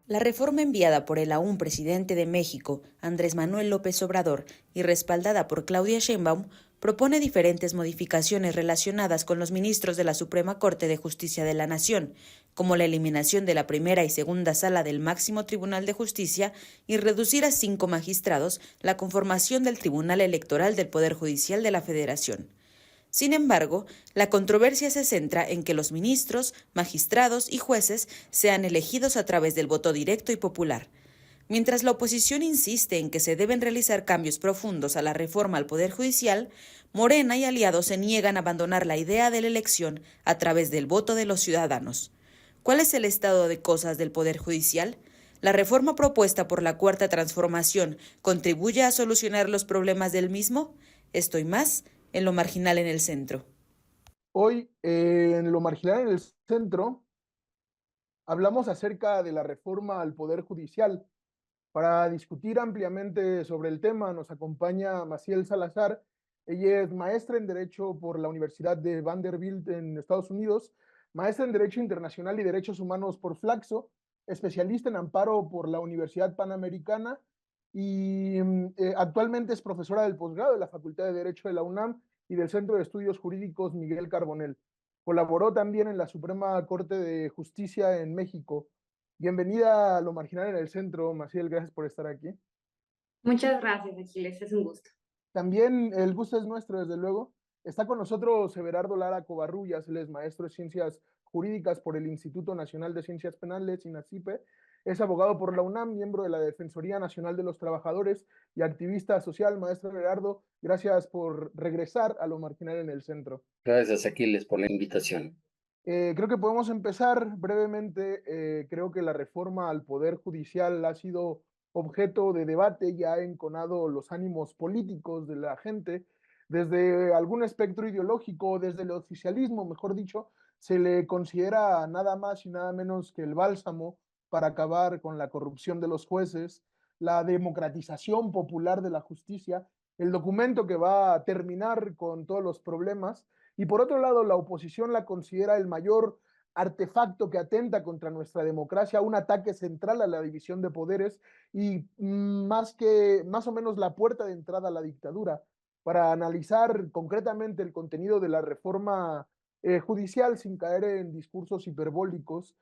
La reforma enviada por el aún presidente de México, Andrés Manuel López Obrador, y respaldada por Claudia Sheinbaum, propone diferentes modificaciones relacionadas con los ministros de la Suprema Corte de Justicia de la Nación, como la eliminación de la primera y segunda sala del máximo Tribunal de Justicia y reducir a 5 magistrados la conformación del Tribunal Electoral del Poder Judicial de la Federación. Sin embargo, la controversia se centra en que los ministros, magistrados y jueces sean elegidos a través del voto directo y popular. Mientras la oposición insiste en que se deben realizar cambios profundos a la reforma al Poder Judicial, Morena y aliados se niegan a abandonar la idea de la elección a través del voto de los ciudadanos. ¿Cuál es el estado de cosas del Poder Judicial? ¿La reforma propuesta por la Cuarta Transformación contribuye a solucionar los problemas del mismo? Esto y más en Lo Marginal en el Centro. Hoy, en Lo Marginal en el Centro, hablamos acerca de la reforma al Poder Judicial. Para discutir ampliamente sobre el tema nos acompaña Maciel Salazar. Ella es maestra en Derecho por la Universidad de Vanderbilt en Estados Unidos, maestra en Derecho Internacional y Derechos Humanos por Flaxo, especialista en amparo por la Universidad Panamericana y actualmente es profesora del posgrado de la Facultad de Derecho de la UNAM y del Centro de Estudios Jurídicos Miguel Carbonell. Colaboró también en la Suprema Corte de Justicia en México. Bienvenida a Lo Marginal en el Centro, Maciel, gracias por estar aquí. Muchas gracias, Aquiles, es un gusto. También el gusto es nuestro, desde luego. Está con nosotros Everardo Lara Covarrubias, él es maestro de Ciencias Jurídicas por el Instituto Nacional de Ciencias Penales, INACIPE. Es abogado por la UNAM, miembro de la Defensoría Nacional de los Trabajadores y activista social. Maestro Everardo, gracias por regresar a Lo Marginal en el Centro. Gracias, Aquiles, por la invitación. Creo que podemos empezar brevemente. Creo que la reforma al Poder Judicial ha sido objeto de debate y ha enconado los ánimos políticos de la gente. Desde algún espectro ideológico, desde el oficialismo, mejor dicho, se le considera nada más y nada menos que el bálsamo para acabar con la corrupción de los jueces, la democratización popular de la justicia, el documento que va a terminar con todos los problemas. Y por otro lado, la oposición la considera el mayor artefacto que atenta contra nuestra democracia, un ataque central a la división de poderes y más o menos la puerta de entrada a la dictadura. Para analizar concretamente el contenido de la reforma judicial sin caer en discursos hiperbólicos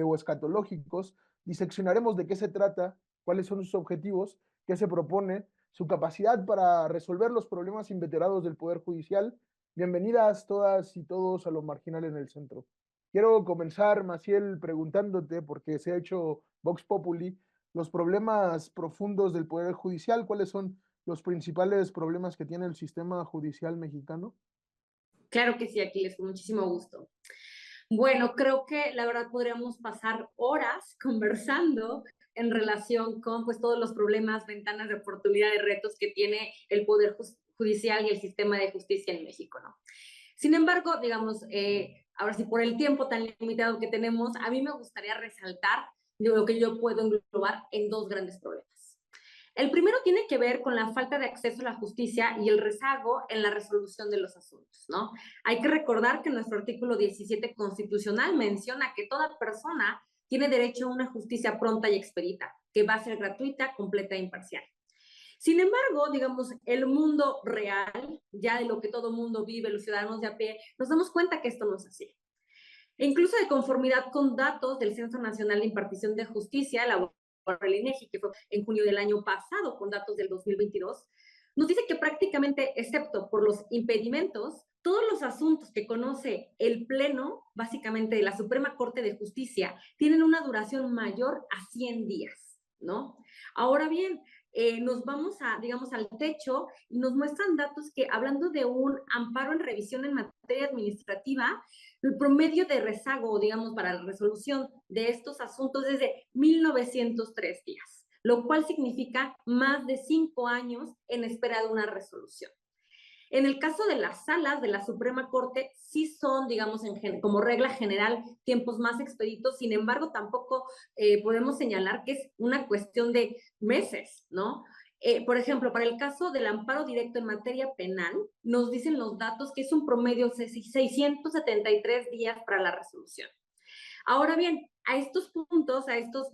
o escatológicos, diseccionaremos de qué se trata, cuáles son sus objetivos, qué se propone, su capacidad para resolver los problemas inveterados del Poder Judicial. Bienvenidas todas y todos a Lo Marginal en el Centro. Quiero comenzar, Maciel, preguntándote, porque se ha hecho Vox Populi, los problemas profundos del Poder Judicial. ¿Cuáles son los principales problemas que tiene el sistema judicial mexicano? Claro que sí, Aquiles, con muchísimo gusto. Bueno, creo que la verdad podríamos pasar horas conversando en relación con pues, todos los problemas, ventanas de oportunidad, de retos que tiene el Poder Judicial y el sistema de justicia en México, ¿no? Sin embargo, digamos, ahora sí, por el tiempo tan limitado que tenemos, a mí me gustaría resaltar lo que yo puedo englobar en dos grandes problemas. El primero tiene que ver con la falta de acceso a la justicia y el rezago en la resolución de los asuntos, ¿no? Hay que recordar que nuestro artículo 17 constitucional menciona que toda persona tiene derecho a una justicia pronta y expedita, que va a ser gratuita, completa e imparcial. Sin embargo, digamos, el mundo real, ya de lo que todo mundo vive, los ciudadanos de a pie, nos damos cuenta que esto no es así. E incluso de conformidad con datos del Censo Nacional de Impartición de Justicia, elaborado por el INEGI, que fue en junio del año pasado, con datos del 2022, nos dice que prácticamente, excepto por los impedimentos, todos los asuntos que conoce el Pleno, básicamente de la Suprema Corte de Justicia, tienen una duración mayor a 100 días, ¿no? Ahora bien, nos vamos a, digamos, al techo y nos muestran datos que, hablando de un amparo en revisión en materia administrativa, el promedio de rezago, digamos, para la resolución de estos asuntos es de 1903 días, lo cual significa más de 5 años en espera de una resolución. En el caso de las salas de la Suprema Corte, sí son, digamos, como regla general, tiempos más expeditos. Sin embargo, tampoco podemos señalar que es una cuestión de meses, ¿no? Por ejemplo, para el caso del amparo directo en materia penal, nos dicen los datos que es un promedio de 673 días para la resolución. Ahora bien, a estos puntos, a estos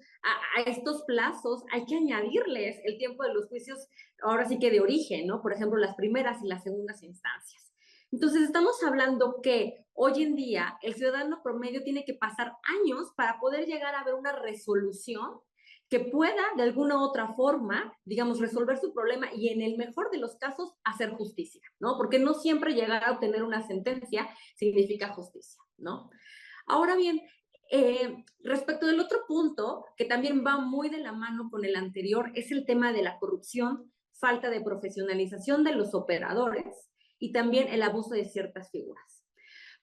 plazos, hay que añadirles el tiempo de los juicios, ahora sí que de origen, ¿no? Por ejemplo, las primeras y las segundas instancias. Entonces, estamos hablando que hoy en día el ciudadano promedio tiene que pasar años para poder llegar a ver una resolución que pueda, de alguna u otra forma, digamos, resolver su problema y en el mejor de los casos, hacer justicia, ¿no? Porque no siempre llegar a obtener una sentencia significa justicia, ¿no? Ahora bien, respecto del otro punto, que también va muy de la mano con el anterior, es el tema de la corrupción, falta de profesionalización de los operadores y también el abuso de ciertas figuras.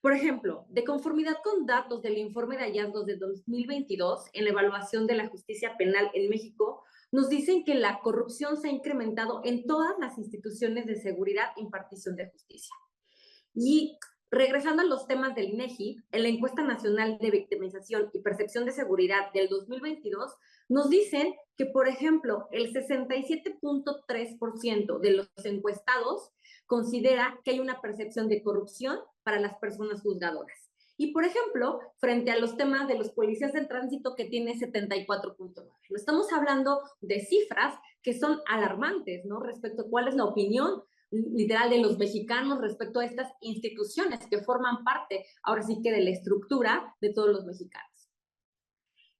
Por ejemplo, de conformidad con datos del informe de hallazgos de 2022 en la evaluación de la justicia penal en México, nos dicen que la corrupción se ha incrementado en todas las instituciones de seguridad e impartición de justicia. Y regresando a los temas del INEGI, en la encuesta nacional de victimización y percepción de seguridad del 2022, nos dicen que, por ejemplo, el 67.3% de los encuestados considera que hay una percepción de corrupción para las personas juzgadoras. Y, por ejemplo, frente a los temas de los policías de tránsito, que tiene 74.9. Estamos hablando de cifras que son alarmantes, ¿no? Respecto a cuál es la opinión literal de los mexicanos respecto a estas instituciones que forman parte, ahora sí que de la estructura de todos los mexicanos.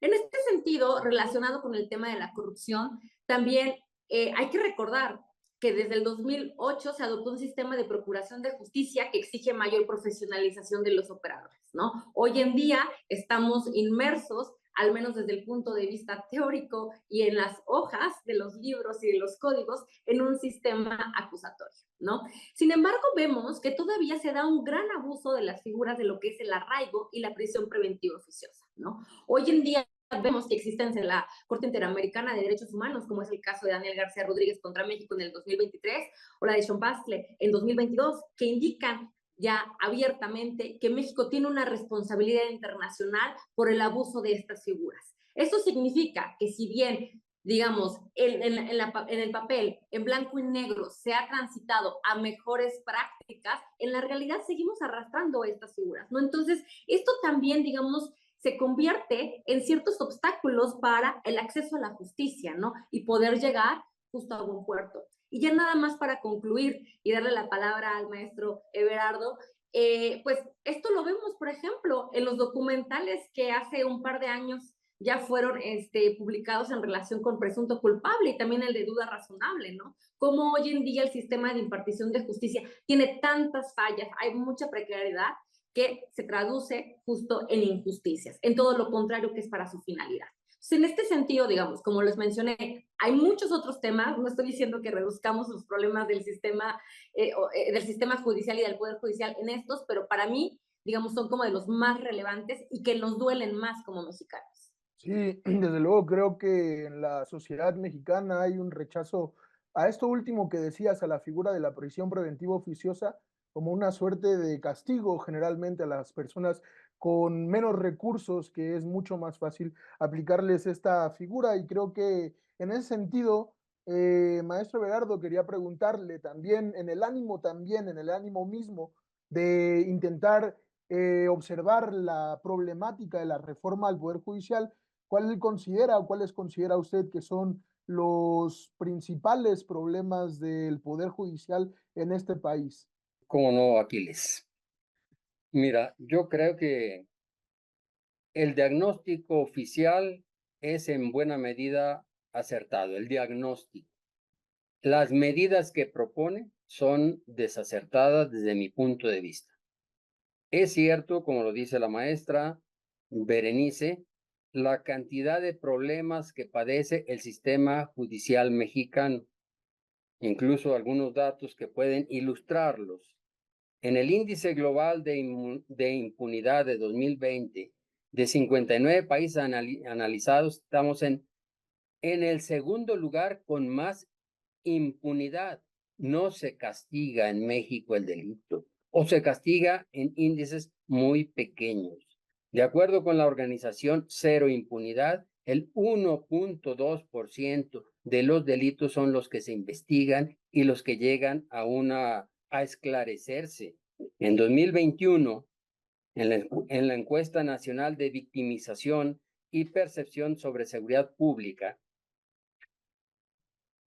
En este sentido, relacionado con el tema de la corrupción, también hay que recordar que desde el 2008 se adoptó un sistema de procuración de justicia que exige mayor profesionalización de los operadores, ¿no? Hoy en día estamos inmersos, al menos desde el punto de vista teórico y en las hojas de los libros y de los códigos, en un sistema acusatorio, ¿no? Sin embargo, vemos que todavía se da un gran abuso de las figuras de lo que es el arraigo y la prisión preventiva oficiosa, ¿no? Hoy en día vemos que existen en la Corte Interamericana de Derechos Humanos, como es el caso de Daniel García Rodríguez contra México en el 2023, o la de Sean Bastle en 2022, que indican ya abiertamente que México tiene una responsabilidad internacional por el abuso de estas figuras. Eso significa que si bien, digamos, en el papel, en blanco y negro, se ha transitado a mejores prácticas, en la realidad seguimos arrastrando estas figuras, ¿no? Entonces, esto también, digamos, se convierte en ciertos obstáculos para el acceso a la justicia, ¿no? Y poder llegar justo a buen puerto. Y ya nada más para concluir y darle la palabra al maestro Everardo, pues esto lo vemos, por ejemplo, en los documentales que hace un par de años ya fueron publicados en relación con presunto culpable y también el de duda razonable, ¿no? Como hoy en día el sistema de impartición de justicia tiene tantas fallas, hay mucha precariedad que se traduce justo en injusticias, en todo lo contrario que es para su finalidad. Entonces, en este sentido, digamos, como les mencioné, hay muchos otros temas, no estoy diciendo que reduzcamos los problemas del sistema judicial y del Poder Judicial en estos, pero para mí, digamos, son como de los más relevantes y que nos duelen más como mexicanos. Sí, desde luego creo que en la sociedad mexicana hay un rechazo a esto último que decías, a la figura de la prisión preventiva oficiosa, como una suerte de castigo generalmente a las personas con menos recursos, que es mucho más fácil aplicarles esta figura. Y creo que en ese sentido, maestro Everardo, quería preguntarle también, en el ánimo mismo de intentar observar la problemática de la reforma al Poder Judicial, ¿cuáles considera usted que son los principales problemas del Poder Judicial en este país? ¿Cómo no, Aquiles? Mira, yo creo que el diagnóstico oficial es en buena medida acertado, el diagnóstico. Las medidas que propone son desacertadas desde mi punto de vista. Es cierto, como lo dice la maestra Berenice, la cantidad de problemas que padece el sistema judicial mexicano, incluso algunos datos que pueden ilustrarlos. En el índice global de impunidad de 2020, de 59 países analizados, estamos en el segundo lugar con más impunidad. No se castiga en México el delito, o se castiga en índices muy pequeños. De acuerdo con la organización Cero Impunidad, el 1.2% de los delitos son los que se investigan y los que llegan a esclarecerse. En 2021, en la encuesta nacional de victimización y percepción sobre seguridad pública,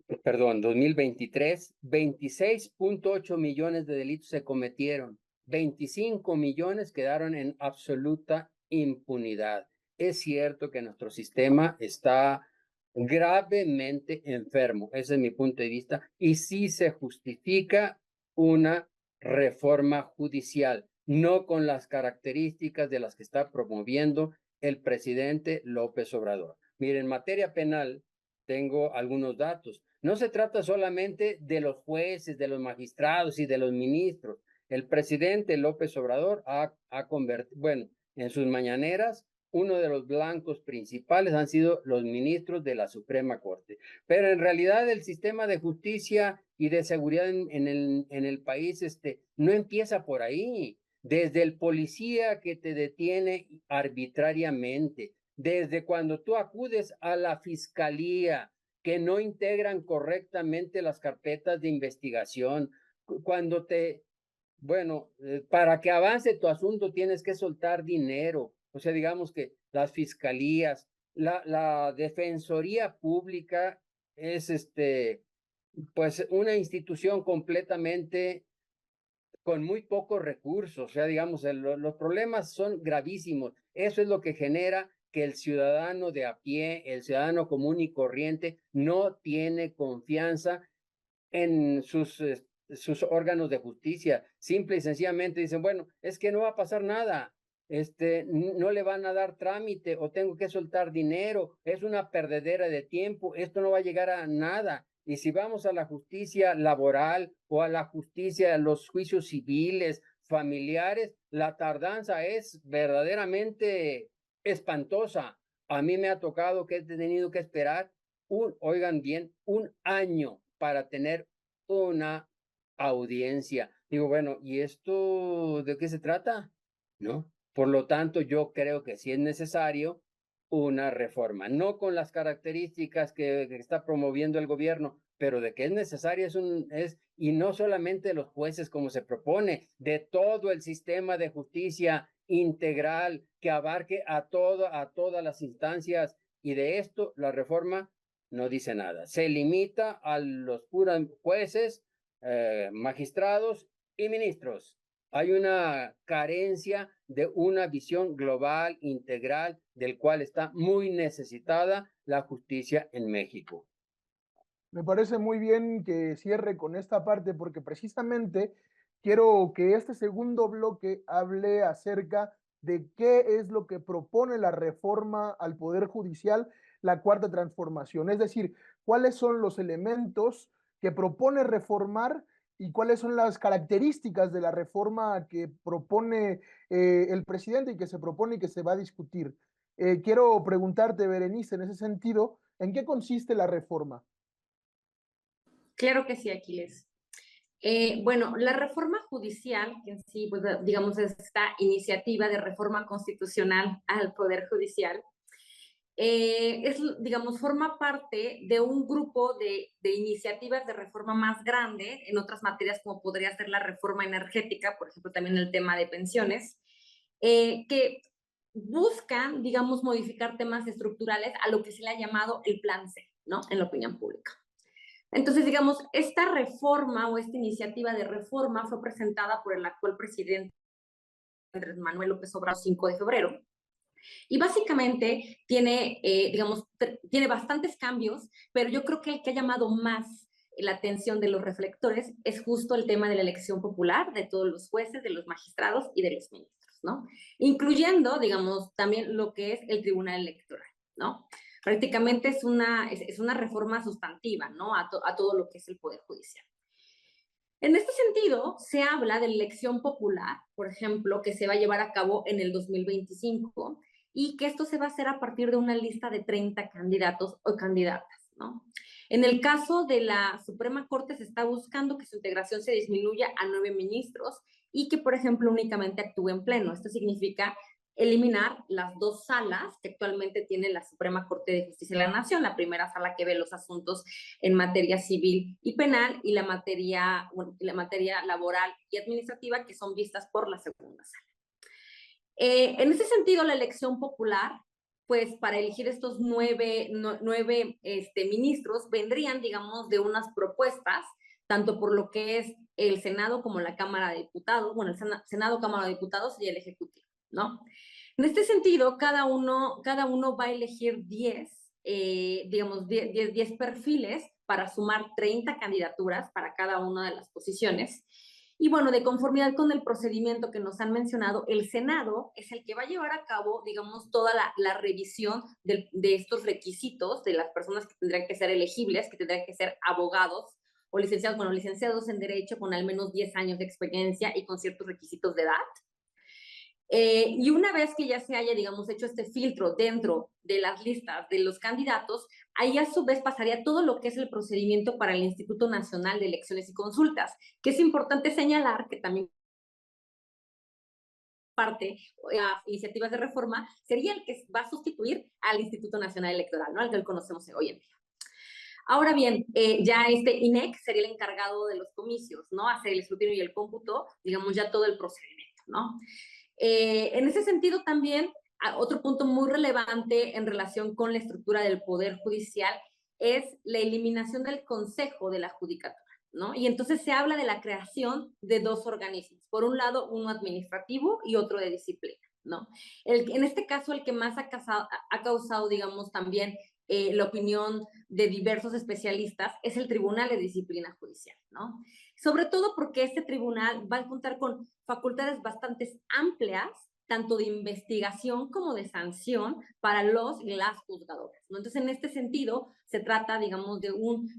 2023, 26.8 millones de delitos se cometieron, 25 millones quedaron en absoluta impunidad. Es cierto que nuestro sistema está gravemente enfermo, ese es mi punto de vista, y sí se justifica una reforma judicial, no con las características de las que está promoviendo el presidente López Obrador. Miren, en materia penal tengo algunos datos. No se trata solamente de los jueces, de los magistrados y de los ministros. El presidente López Obrador ha convertido, bueno, en sus mañaneras, uno de los blancos principales han sido los ministros de la Suprema Corte. Pero en realidad el sistema de justicia y de seguridad en el país no empieza por ahí. Desde el policía que te detiene arbitrariamente, desde cuando tú acudes a la fiscalía, que no integran correctamente las carpetas de investigación, cuando para que avance tu asunto tienes que soltar dinero. O sea, digamos que las fiscalías, la Defensoría Pública es pues una institución completamente con muy pocos recursos. O sea, digamos, los problemas son gravísimos. Eso es lo que genera que el ciudadano de a pie, el ciudadano común y corriente, no tiene confianza en sus órganos de justicia. Simple y sencillamente dicen, bueno, es que no va a pasar nada, no le van a dar trámite o tengo que soltar dinero, es una perdedera de tiempo, esto no va a llegar a nada. Y si vamos a la justicia laboral o a la justicia, a los juicios civiles, familiares, la tardanza es verdaderamente espantosa. A mí me ha tocado que he tenido que esperar oigan bien, un año para tener una audiencia. Digo, bueno, ¿y esto de qué se trata? ¿No? Por lo tanto, yo creo que sí es necesario una reforma, no con las características que está promoviendo el gobierno, pero de que es necesaria y no solamente de los jueces como se propone, de todo el sistema de justicia integral que abarque a todas las instancias, y de esto la reforma no dice nada. Se limita a los puros jueces, magistrados y ministros. Hay una carencia de una visión global, integral, del cual está muy necesitada la justicia en México. Me parece muy bien que cierre con esta parte porque precisamente quiero que este segundo bloque hable acerca de qué es lo que propone la reforma al Poder Judicial, la Cuarta Transformación. Es decir, cuáles son los elementos que propone reformar y cuáles son las características de la reforma que propone el presidente y que se propone y que se va a discutir. Quiero preguntarte, Berenice, en ese sentido, ¿en qué consiste la reforma? Claro que sí, Aquiles. Bueno, la reforma judicial, que en sí, pues, digamos, es esta iniciativa de reforma constitucional al Poder Judicial, digamos, forma parte de un grupo de iniciativas de reforma más grande en otras materias, como podría ser la reforma energética, por ejemplo, también el tema de pensiones, que buscan, digamos, modificar temas estructurales a lo que se le ha llamado el Plan C, ¿no? En la opinión pública. Entonces, digamos, esta reforma o esta iniciativa de reforma fue presentada por el actual presidente Andrés Manuel López Obrador el 5 de febrero. Y básicamente tiene, digamos, tiene bastantes cambios, pero yo creo que el que ha llamado más la atención de los reflectores es justo el tema de la elección popular de todos los jueces, de los magistrados y de los ministros. ¿no? Incluyendo, digamos, también lo que es el Tribunal Electoral, ¿no? Prácticamente es una reforma sustantiva, ¿no? A todo lo que es el Poder Judicial. En este sentido, se habla de la elección popular, por ejemplo, que se va a llevar a cabo en el 2025 y que esto se va a hacer a partir de una lista de 30 candidatos o candidatas, ¿no? En el caso de la Suprema Corte se está buscando que su integración se disminuya a 9 ministros y que, por ejemplo, únicamente actúe en pleno. Esto significa eliminar las 2 salas que actualmente tiene la Suprema Corte de Justicia de la Nación, la primera sala que ve los asuntos en materia civil y penal y la materia laboral y administrativa que son vistas por la segunda sala. En ese sentido, la elección popular, pues para elegir estos 9 ministros, vendrían, digamos, de unas propuestas, tanto por lo que es el Senado como la Cámara de Diputados, bueno, el Senado, Cámara de Diputados y el Ejecutivo, ¿no? En este sentido, cada uno va a elegir 10 perfiles para sumar 30 candidaturas para cada una de las posiciones. Y bueno, de conformidad con el procedimiento que nos han mencionado, el Senado es el que va a llevar a cabo, digamos, toda la revisión de estos requisitos de las personas que tendrán que ser elegibles, que tendrán que ser abogados o licenciados en Derecho con al menos 10 años de experiencia y con ciertos requisitos de edad. Y una vez que ya se haya, digamos, hecho este filtro dentro de las listas de los candidatos, ahí a su vez pasaría todo lo que es el procedimiento para el Instituto Nacional de Elecciones y Consultas, que es importante señalar que también parte de las iniciativas de reforma sería el que va a sustituir al Instituto Nacional Electoral, ¿no? Al que conocemos hoy en día. Ahora bien, ya este INEC sería el encargado de los comicios, ¿no? Hacer el escrutinio y el cómputo, digamos, ya todo el procedimiento, ¿no? En ese sentido también, otro punto muy relevante en relación con la estructura del Poder Judicial es la eliminación del Consejo de la Judicatura, ¿no? Y entonces se habla de la creación de 2 organismos, por un lado uno administrativo y otro de disciplina, ¿no? En este caso, el que más ha causado, digamos, también la opinión de diversos especialistas es el Tribunal de Disciplina Judicial, ¿no? Sobre todo porque este tribunal va a contar con facultades bastante amplias, tanto de investigación como de sanción para los y las juzgadoras, ¿no? Entonces, en este sentido, se trata, digamos, de un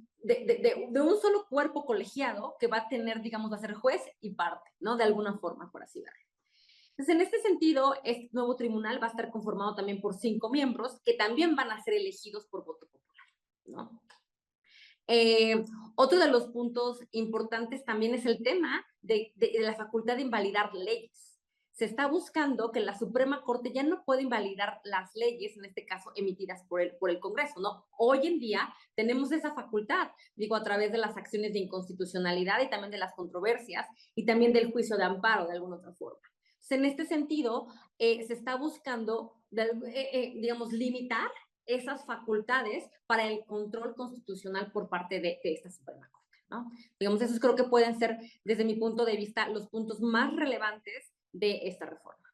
solo cuerpo colegiado que va a tener, digamos, va a ser juez y parte, ¿no? De alguna forma, por así verlo. Entonces, en este sentido, este nuevo tribunal va a estar conformado también por 5 miembros que también van a ser elegidos por voto popular, ¿no? Otro de los puntos importantes también es el tema de la facultad de invalidar leyes. Se está buscando que la Suprema Corte ya no puede invalidar las leyes, en este caso emitidas por el Congreso, ¿no? Hoy en día tenemos esa facultad, digo, a través de las acciones de inconstitucionalidad y también de las controversias y también del juicio de amparo de alguna otra forma. Entonces, en este sentido, se está buscando, digamos, limitar esas facultades para el control constitucional por parte de esta Suprema Corte, ¿no? Digamos, esos creo que pueden ser, desde mi punto de vista, los puntos más relevantes de esta reforma.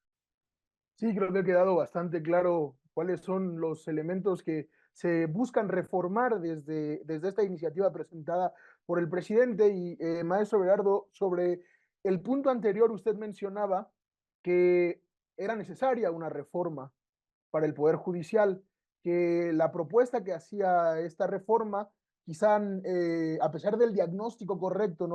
Sí, creo que ha quedado bastante claro cuáles son los elementos que se buscan reformar desde esta iniciativa presentada por el presidente. Y maestro Berardo, sobre el punto anterior usted mencionaba que era necesaria una reforma para el Poder Judicial, que la propuesta que hacía esta reforma, quizá a pesar del diagnóstico correcto,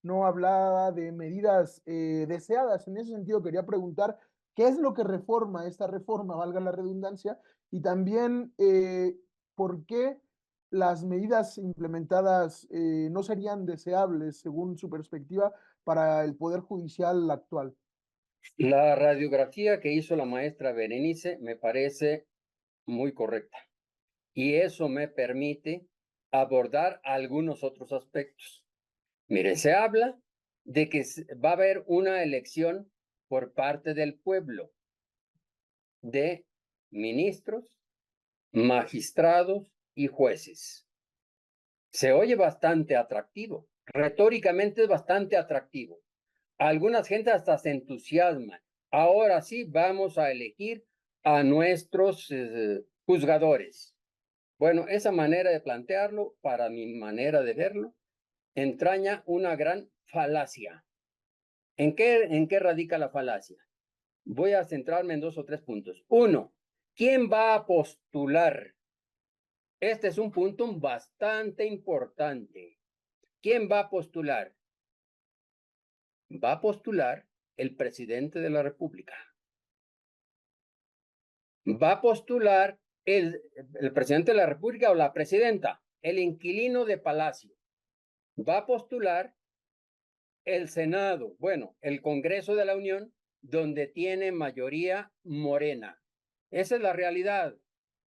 no hablaba de medidas deseadas. En ese sentido, quería preguntar qué es lo que reforma esta reforma, valga la redundancia, y también por qué las medidas implementadas no serían deseables, según su perspectiva, para el Poder Judicial actual. La radiografía que hizo la maestra Berenice me parece muy correcta y eso me permite abordar algunos otros aspectos. Mire, se habla de que va a haber una elección por parte del pueblo de ministros, magistrados y jueces. Se oye bastante atractivo, retóricamente es bastante atractivo. Algunas gente hasta se entusiasman. Ahora sí vamos a elegir a nuestros juzgadores. Bueno, esa manera de plantearlo, para mi manera de verlo, entraña una gran falacia. ¿En qué radica la falacia? voy a centrarme en 2 o 3 puntos. Uno, ¿quién va a postular? Este es un punto bastante importante. ¿Quién va a postular? Va a postular el presidente de la República. Va a postular el presidente de la República o la presidenta, el inquilino de Palacio. Va a postular el Senado, bueno, el Congreso de la Unión, donde tiene mayoría morena. Esa es la realidad.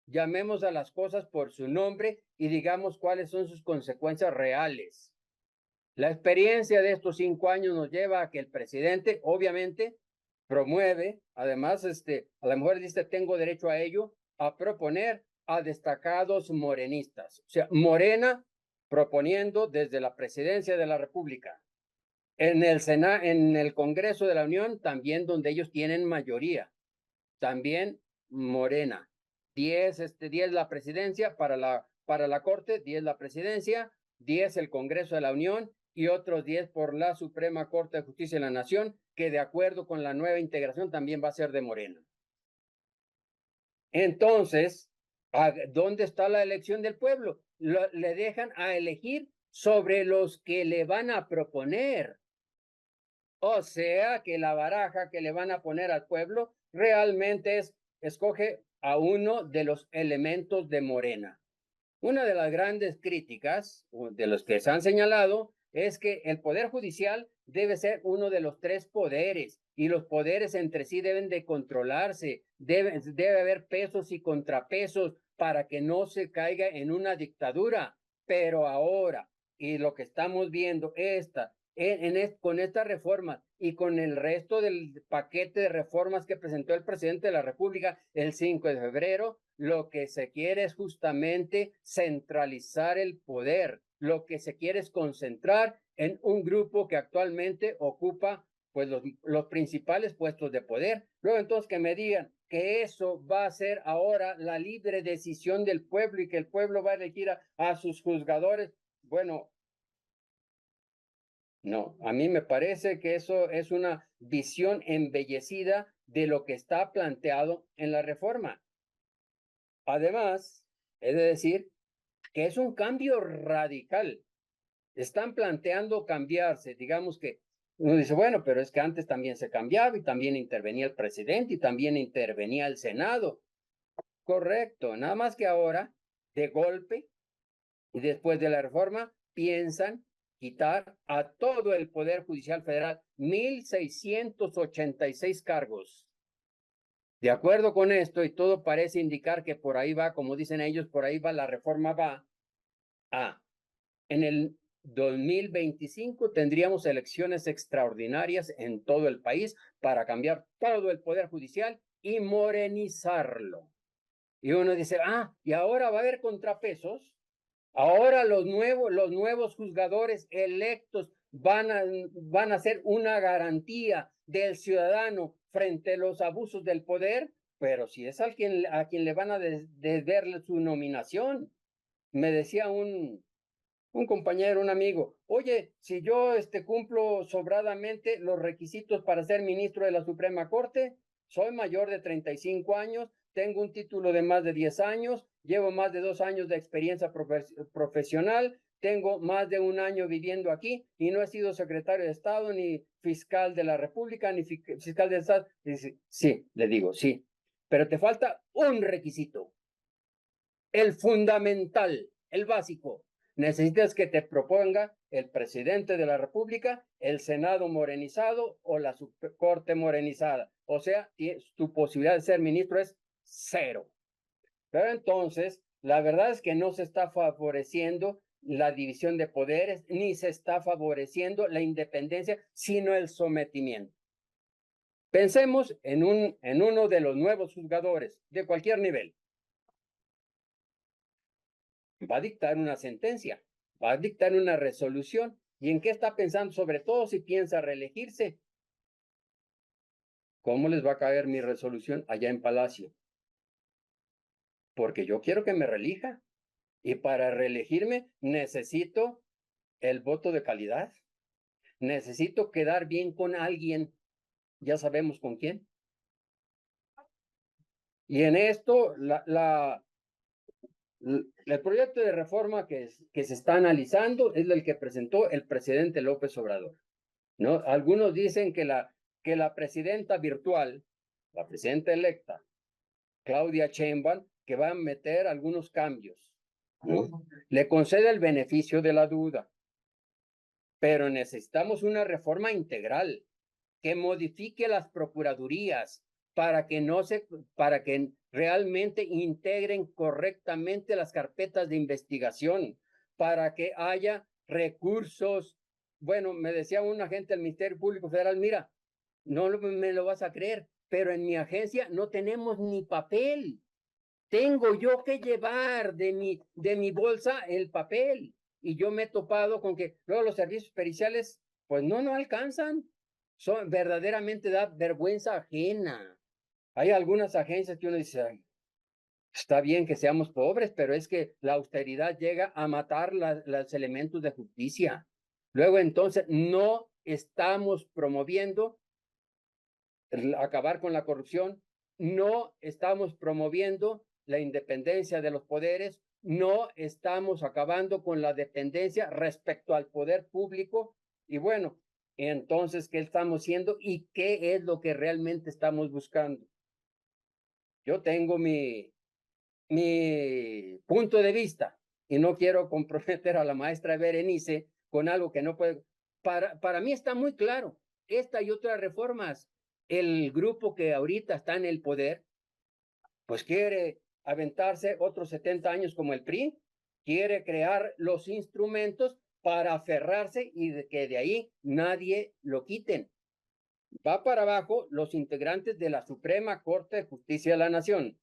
Llamemos a las cosas por su nombre y digamos cuáles son sus consecuencias reales. La experiencia de estos 5 años nos lleva a que el presidente, obviamente, promueve, además, a lo mejor dice, tengo derecho a ello, a proponer a destacados morenistas. O sea, Morena proponiendo desde la presidencia de la República. En el Congreso de la Unión, también donde ellos tienen mayoría. También Morena. 10 la presidencia para la Corte, 10 la presidencia, 10 el Congreso de la Unión y otros 10 por la Suprema Corte de Justicia de la Nación, que de acuerdo con la nueva integración también va a ser de Morena. Entonces, ¿dónde está la elección del pueblo? Le dejan a elegir sobre los que le van a proponer. O sea que la baraja que le van a poner al pueblo realmente escoge a uno de los elementos de Morena. Una de las grandes críticas de los que se han señalado es que el Poder Judicial debe ser uno de los 3 poderes y los poderes entre sí deben de controlarse, debe haber pesos y contrapesos para que no se caiga en una dictadura. Pero ahora, y lo que estamos viendo, con esta reforma y con el resto del paquete de reformas que presentó el presidente de la República el 5 de febrero, lo que se quiere es justamente centralizar el poder. Lo que se quiere es concentrar en un grupo que actualmente ocupa pues los principales puestos de poder. Luego entonces que me digan que eso va a ser ahora la libre decisión del pueblo y que el pueblo va a elegir a sus juzgadores. Bueno, no, a mí me parece que eso es una visión embellecida de lo que está planteado en la reforma. Además, he de decir que es un cambio radical. Están planteando cambiarse, digamos que uno dice, bueno, pero es que antes también se cambiaba y también intervenía el presidente y también intervenía el Senado. Correcto, nada más que ahora, de golpe, y después de la reforma, piensan quitar a todo el Poder Judicial Federal 1,686 cargos. De acuerdo con esto, y todo parece indicar que por ahí va, como dicen ellos, por ahí va, la reforma va en el 2025 tendríamos elecciones extraordinarias en todo el país para cambiar todo el Poder Judicial y morenizarlo. Y uno dice, y ahora va a haber contrapesos. Ahora los nuevos juzgadores electos van a ser una garantía del ciudadano frente a los abusos del poder, pero si es a quien le van a desver su nominación. Me decía un compañero, un amigo, oye, si yo cumplo sobradamente los requisitos para ser ministro de la Suprema Corte, soy mayor de 35 años, tengo un título de más de 10 años, llevo más de 2 años de experiencia profesional, tengo más de 1 año viviendo aquí y no he sido secretario de Estado, ni fiscal de la República, ni fiscal del Estado. Dice, sí, le digo, sí, pero te falta un requisito, el fundamental, el básico. Necesitas que te proponga el presidente de la República, el Senado morenizado o la Corte morenizada. O sea, tu posibilidad de ser ministro es 0. Pero entonces, la verdad es que no se está favoreciendo la división de poderes, ni se está favoreciendo la independencia, sino el sometimiento. Pensemos en uno de los nuevos juzgadores de cualquier nivel. Va a dictar una sentencia, va a dictar una resolución. ¿Y en qué está pensando? Sobre todo si piensa reelegirse. ¿Cómo les va a caer mi resolución allá en Palacio? Porque yo quiero que me reelija. Y para reelegirme necesito el voto de calidad. Necesito quedar bien con alguien. Ya sabemos con quién. Y en esto, el proyecto de reforma que se está analizando es el que presentó el presidente López Obrador, ¿no? Algunos dicen que la presidenta virtual, la presidenta electa, Claudia Sheinbaum, que va a meter algunos cambios, ¿no? Le concede el beneficio de la duda, pero necesitamos una reforma integral que modifique las procuradurías para que realmente integren correctamente las carpetas de investigación, para que haya recursos. Bueno, me decía un agente del Ministerio Público Federal, mira, no me lo vas a creer, pero en mi agencia no tenemos ni papel. Tengo yo que llevar de mi bolsa el papel. Y yo me he topado con que luego los servicios periciales, pues no alcanzan. Verdaderamente da vergüenza ajena. Hay algunas agencias que uno dice, ay, está bien que seamos pobres, pero es que la austeridad llega a matar los elementos de justicia. Luego entonces no estamos promoviendo acabar con la corrupción, no estamos promoviendo la independencia de los poderes, no estamos acabando con la dependencia respecto al poder público. Y bueno, entonces, ¿qué estamos haciendo y qué es lo que realmente estamos buscando? Yo tengo mi punto de vista y no quiero comprometer a la maestra Berenice con algo que no puede. Para mí está muy claro, esta y otras reformas, el grupo que ahorita está en el poder, pues quiere aventarse otros 70 años como el PRI, quiere crear los instrumentos para aferrarse y que de ahí nadie lo quiten. Va para abajo los integrantes de la Suprema Corte de Justicia de la Nación.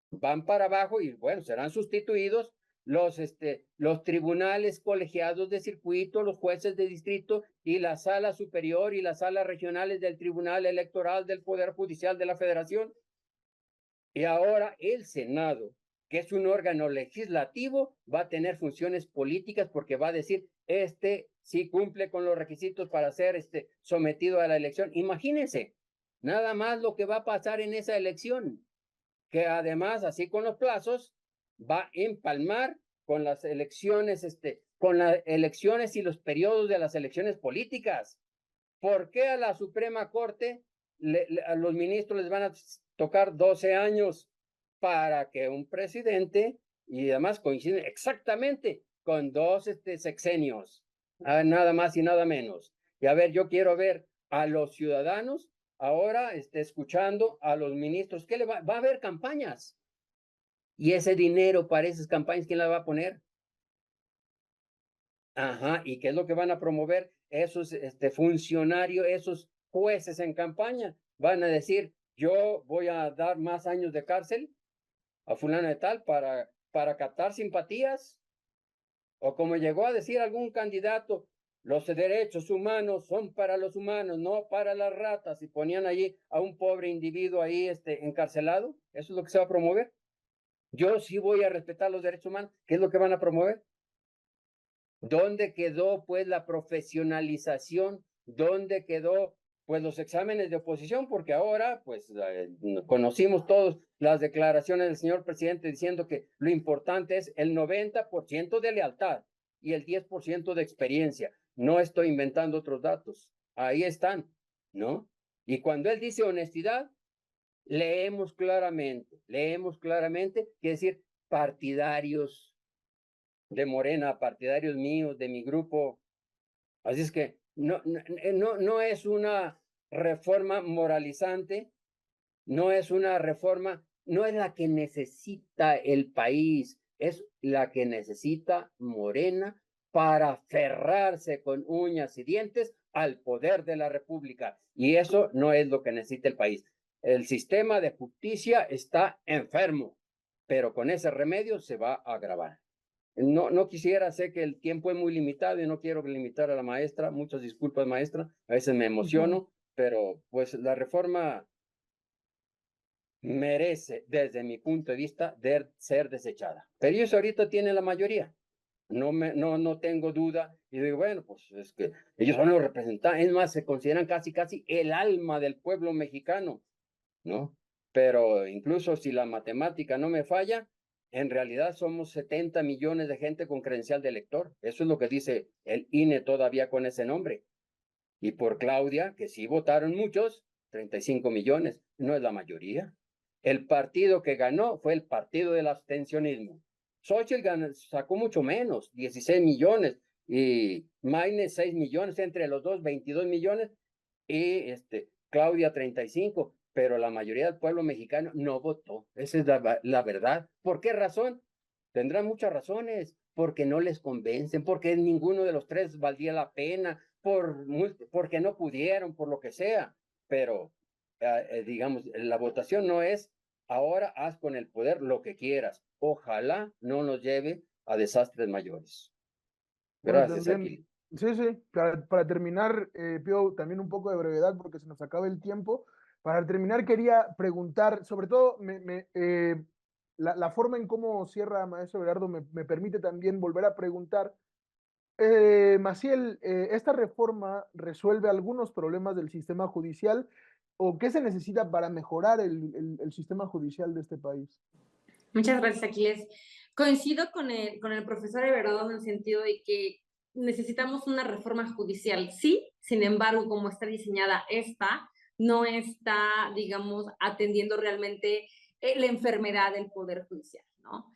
Van para abajo y bueno, serán sustituidos los tribunales colegiados de circuito, los jueces de distrito y la sala superior y las salas regionales del Tribunal Electoral del Poder Judicial de la Federación. Y ahora el Senado, que es un órgano legislativo, va a tener funciones políticas porque va a decir, sí cumple con los requisitos para ser sometido a la elección. Imagínense, nada más lo que va a pasar en esa elección, que además, así con los plazos, va a empalmar con las elecciones, con las elecciones y los periodos de las elecciones políticas. ¿Por qué a la Suprema Corte a los ministros les van a tocar 12 años para que un presidente, y además coincide exactamente con 2 sexenios, nada más y nada menos? Y a ver, yo quiero ver a los ciudadanos ahora escuchando a los ministros, ¿qué va a haber campañas? Y ese dinero para esas campañas, ¿quién la va a poner? Ajá, ¿y qué es lo que van a promover esos funcionarios, esos jueces en campaña? Van a decir, yo voy a dar más años de cárcel a fulano de tal para captar simpatías. O como llegó a decir algún candidato, los derechos humanos son para los humanos, no para las ratas, y ponían allí a un pobre individuo ahí encarcelado. Eso es lo que se va a promover. Yo sí voy a respetar los derechos humanos. ¿Qué es lo que van a promover? ¿Dónde quedó pues la profesionalización? ¿Dónde quedó pues los exámenes de oposición? Porque ahora pues conocimos todos las declaraciones del señor presidente diciendo que lo importante es el 90% de lealtad y el 10% de experiencia. No estoy inventando otros datos. Ahí están, ¿no? Y cuando él dice honestidad, leemos claramente, quiere decir partidarios de Morena, partidarios míos, de mi grupo. Así es que no es una reforma moralizante, no es una reforma, no es la que necesita el país, es la que necesita Morena para aferrarse con uñas y dientes al poder de la República. Y eso no es lo que necesita el país. El sistema de justicia está enfermo, pero con ese remedio se va a agravar. No quisiera, sé que el tiempo es muy limitado y no quiero limitar a la maestra. Muchas disculpas, maestra. A veces me emociono, pero pues la reforma merece, desde mi punto de vista, ser desechada. Pero ellos ahorita tienen la mayoría. No tengo duda. Y digo, bueno, pues es que ellos son los representantes. Es más, se consideran casi el alma del pueblo mexicano, ¿no? pero incluso si la matemática no me falla, en realidad somos 70 millones de gente con credencial de elector. Eso es lo que dice el INE todavía con ese nombre. Y por Claudia, que sí votaron muchos, 35 millones, no es la mayoría. El partido que ganó fue el partido del abstencionismo. Xochitl sacó mucho menos, 16 millones, y Maine 6 millones, entre los dos 22 millones, y Claudia 35, pero la mayoría del pueblo mexicano no votó. Esa es la verdad. ¿Por qué razón? Tendrán muchas razones, porque no les convencen, porque ninguno de los tres valdría la pena, porque no pudieron, por lo que sea. Pero, digamos, la votación no es ahora haz con el poder lo que quieras. Ojalá no nos lleve a desastres mayores. Bueno, Gracias, también, Aquil. sí, para terminar, pido también un poco de brevedad porque se nos acaba el tiempo. Para terminar, quería preguntar, sobre todo, la forma en cómo cierra maestro Gerardo me permite también volver a preguntar. Maciel, ¿esta reforma resuelve algunos problemas del sistema judicial o qué se necesita para mejorar el sistema judicial de este país? Muchas gracias, Aquiles. Coincido con el profesor Everardo en el sentido de que necesitamos una reforma judicial, sí, sin embargo, como está diseñada esta, no está, digamos, atendiendo realmente la enfermedad del Poder Judicial, ¿no?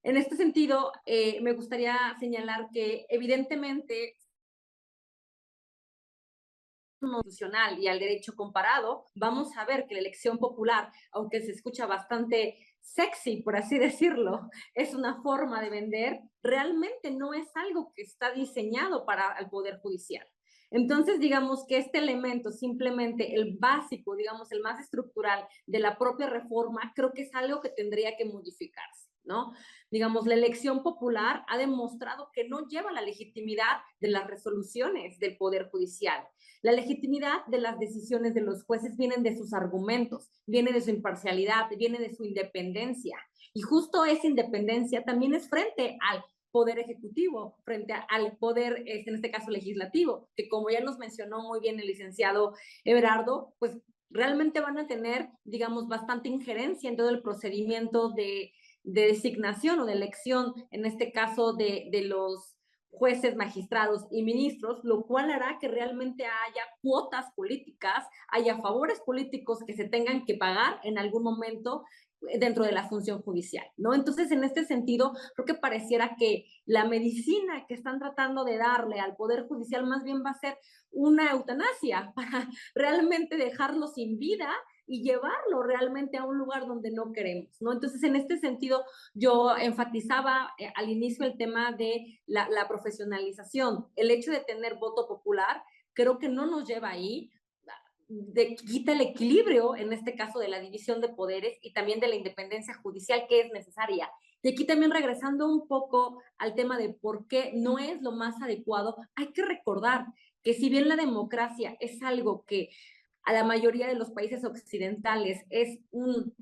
En este sentido, me gustaría señalar que evidentemente constitucional y al derecho comparado, vamos a ver que la elección popular, aunque se escucha bastante sexy, por así decirlo, es una forma de vender, realmente no es algo que está diseñado para el Poder Judicial. Entonces, digamos que este elemento, simplemente el básico, digamos, el más estructural de la propia reforma, creo que es algo que tendría que modificarse, ¿no? Digamos, la elección popular ha demostrado que no lleva la legitimidad de las resoluciones del Poder Judicial. La legitimidad de las decisiones de los jueces vienen de sus argumentos, viene de su imparcialidad, viene de su independencia. Y justo esa independencia también es frente al poder ejecutivo, frente al poder, en este caso legislativo, que como ya nos mencionó muy bien el licenciado Everardo, pues realmente van a tener, digamos, bastante injerencia en todo el procedimiento de designación o de elección, en este caso de los jueces, magistrados y ministros, lo cual hará que realmente haya cuotas políticas, haya favores políticos que se tengan que pagar en algún momento dentro de la función judicial, ¿no? Entonces, en este sentido, creo que pareciera que la medicina que están tratando de darle al Poder Judicial más bien va a ser una eutanasia para realmente dejarlo sin vida y llevarlo realmente a un lugar donde no queremos, ¿no? Entonces, en este sentido, yo enfatizaba al inicio el tema de la profesionalización, el hecho de tener voto popular, creo que no nos lleva ahí, quita el equilibrio, en este caso, de la división de poderes y también de la independencia judicial que es necesaria. Y aquí también regresando un poco al tema de por qué no es lo más adecuado, hay que recordar que si bien la democracia es algo que a la mayoría de los países occidentales es un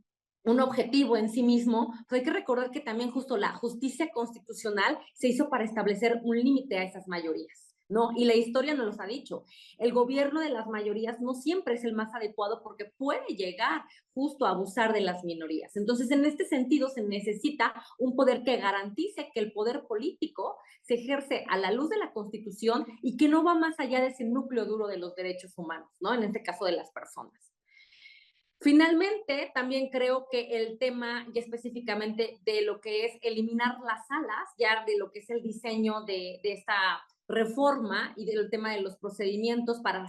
objetivo en sí mismo, pues hay que recordar que también justo la justicia constitucional se hizo para establecer un límite a esas mayorías, ¿no? Y la historia nos los ha dicho. El gobierno de las mayorías no siempre es el más adecuado porque puede llegar justo a abusar de las minorías. Entonces, en este sentido, se necesita un poder que garantice que el poder político se ejerce a la luz de la Constitución y que no va más allá de ese núcleo duro de los derechos humanos, ¿no? En este caso de las personas. Finalmente, también creo que el tema ya específicamente de lo que es eliminar las salas, ya de lo que es el diseño de esta reforma y del tema de los procedimientos para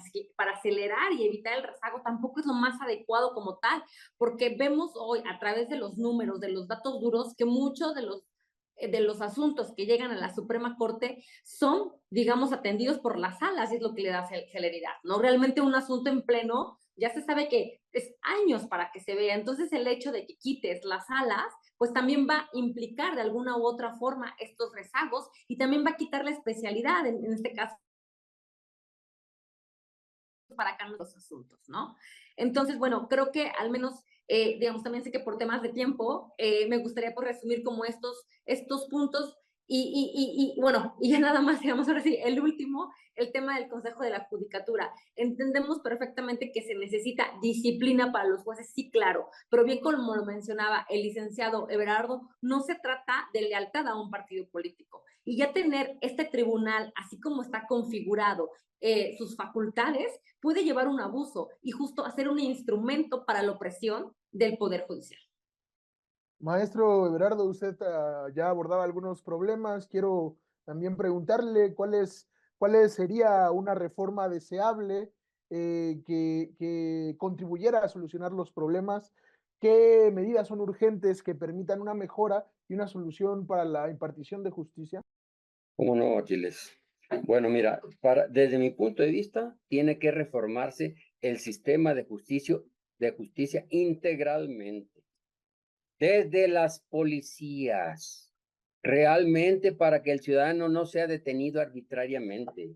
acelerar y evitar el rezago, tampoco es lo más adecuado como tal, porque vemos hoy a través de los números, de los datos duros, que muchos de los asuntos que llegan a la Suprema Corte son, digamos, atendidos por las salas, y es lo que le da celeridad, ¿no? Realmente un asunto en pleno ya se sabe que es años para que se vea. Entonces, el hecho de que quites las salas, pues también va a implicar de alguna u otra forma estos rezagos y también va a quitar la especialidad, en este caso, para acá los asuntos, ¿no? Entonces, bueno, creo que al menos, digamos, también sé que por temas de tiempo, me gustaría por resumir como estos puntos Bueno, y ya nada más, digamos, ahora sí, el último, el tema del Consejo de la Judicatura. Entendemos perfectamente que se necesita disciplina para los jueces, sí, claro, pero bien como lo mencionaba el licenciado Everardo, no se trata de lealtad a un partido político. Y ya tener este tribunal, así como está configurado, sus facultades, puede llevar un abuso y justo hacer un instrumento para la opresión del Poder Judicial. Maestro Everardo, usted ya abordaba algunos problemas. Quiero también preguntarle cuál sería una reforma deseable que contribuyera a solucionar los problemas. ¿Qué medidas son urgentes que permitan una mejora y una solución para la impartición de justicia? ¿Cómo no, Aquiles? Bueno, mira, desde mi punto de vista, tiene que reformarse el sistema de justicia integralmente, desde las policías, realmente para que el ciudadano no sea detenido arbitrariamente,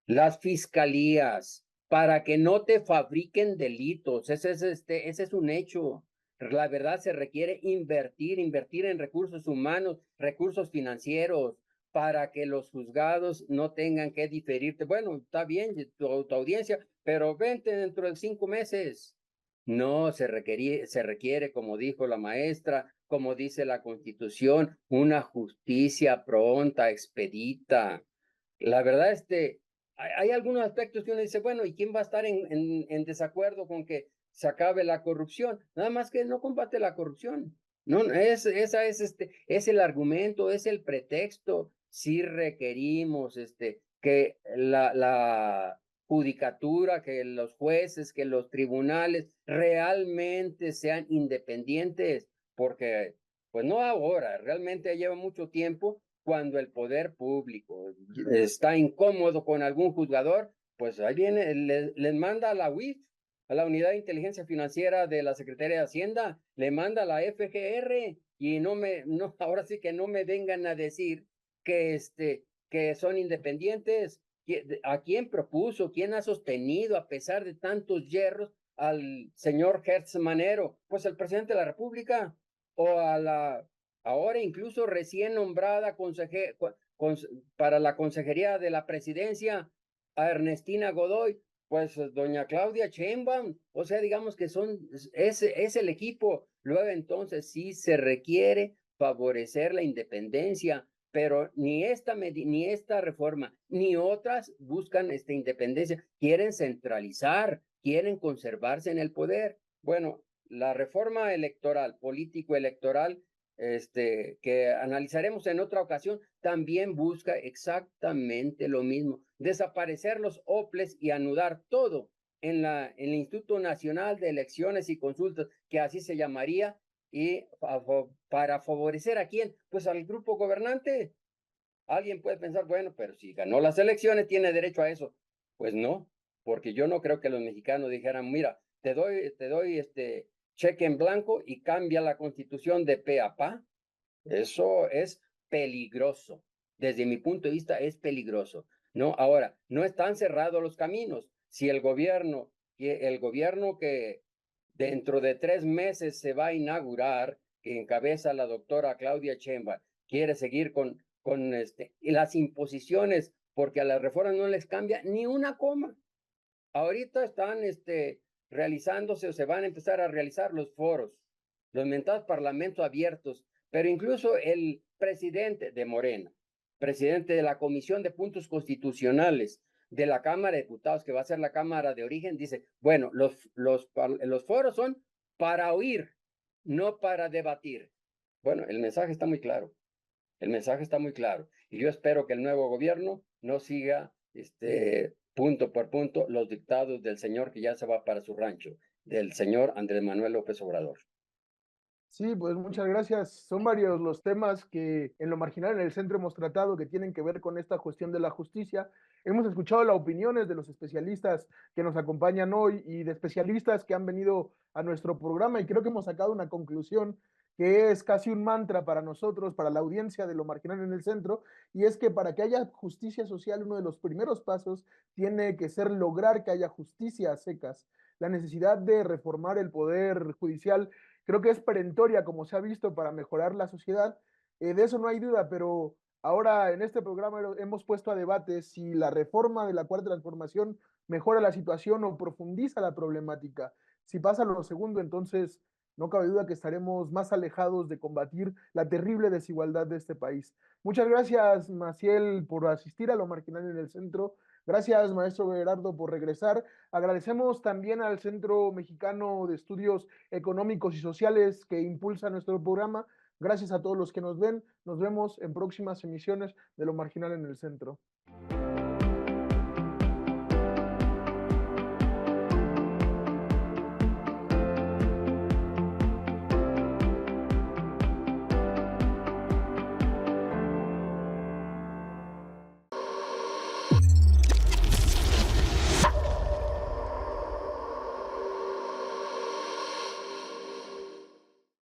las fiscalías, para que no te fabriquen delitos, ese es un hecho. La verdad se requiere invertir en recursos humanos, recursos financieros, para que los juzgados no tengan que diferirte. Bueno, está bien tu audiencia, pero vente dentro de 5 meses. No, se requiere, como dijo la maestra, como dice la Constitución, una justicia pronta, expedita. La verdad, hay algunos aspectos que uno dice, bueno, ¿y quién va a estar en desacuerdo con que se acabe la corrupción? Nada más que no combate la corrupción. No, es el argumento, es el pretexto. Sí requerimos que la judicatura, que los jueces, que los tribunales realmente sean independientes, porque, pues no ahora, realmente lleva mucho tiempo cuando el poder público está incómodo con algún juzgador, pues ahí viene, les manda a la UIF, a la Unidad de Inteligencia Financiera de la Secretaría de Hacienda, le manda a la FGR y ahora sí que no me vengan a decir que son independientes. ¿A quién propuso, quién ha sostenido a pesar de tantos hierros al señor Hertz Manero? Pues el presidente de la República o a la ahora incluso recién nombrada para la Consejería de la Presidencia, a Ernestina Godoy, pues doña Claudia Sheinbaum, o sea, digamos que es el equipo. Luego entonces sí se requiere favorecer la independencia, pero ni esta reforma, ni otras buscan esta independencia, quieren centralizar, quieren conservarse en el poder. Bueno, la reforma electoral, político-electoral, que analizaremos en otra ocasión, también busca exactamente lo mismo, desaparecer los OPLES y anudar todo en el Instituto Nacional de Elecciones y Consultas, que así se llamaría, y para favorecer a quién, pues al grupo gobernante. Alguien puede pensar, bueno, pero si ganó las elecciones, tiene derecho a eso. Pues no, porque yo no creo que los mexicanos dijeran, mira, te doy cheque en blanco y cambia la constitución de pe a pa. Eso es peligroso. Desde mi punto de vista es peligroso. No, ahora, no están cerrados los caminos. Si el gobierno que dentro de 3 meses se va a inaugurar, que encabeza la doctora Claudia Sheinbaum, quiere seguir con las imposiciones, porque a las reformas no les cambia ni una coma. Ahorita están realizándose o se van a empezar a realizar los foros, los mentados parlamentos abiertos, pero incluso el presidente de Morena, presidente de la Comisión de Puntos Constitucionales de la Cámara de Diputados, que va a ser la Cámara de Origen, dice, bueno, los foros son para oír, no para debatir. Bueno, el mensaje está muy claro. El mensaje está muy claro. Y yo espero que el nuevo gobierno no siga punto por punto los dictados del señor que ya se va para su rancho, del señor Andrés Manuel López Obrador. Sí, pues muchas gracias. Son varios los temas que en lo marginal en el centro hemos tratado que tienen que ver con esta cuestión de la justicia. Hemos escuchado las opiniones de los especialistas que nos acompañan hoy y de especialistas que han venido a nuestro programa y creo que hemos sacado una conclusión que es casi un mantra para nosotros, para la audiencia de lo marginal en el centro, y es que para que haya justicia social, uno de los primeros pasos tiene que ser lograr que haya justicia a secas. La necesidad de reformar el poder judicial creo que es perentoria, como se ha visto, para mejorar la sociedad. de eso no hay duda, pero ahora en este programa hemos puesto a debate si la reforma de la Cuarta Transformación mejora la situación o profundiza la problemática. Si pasa lo segundo, entonces no cabe duda que estaremos más alejados de combatir la terrible desigualdad de este país. Muchas gracias, Maciel, por asistir a Lo Marginal en el Centro. Gracias, maestro Gerardo, por regresar. Agradecemos también al Centro Mexicano de Estudios Económicos y Sociales que impulsa nuestro programa. Gracias a todos los que nos ven. Nos vemos en próximas emisiones de Lo Marginal en el Centro.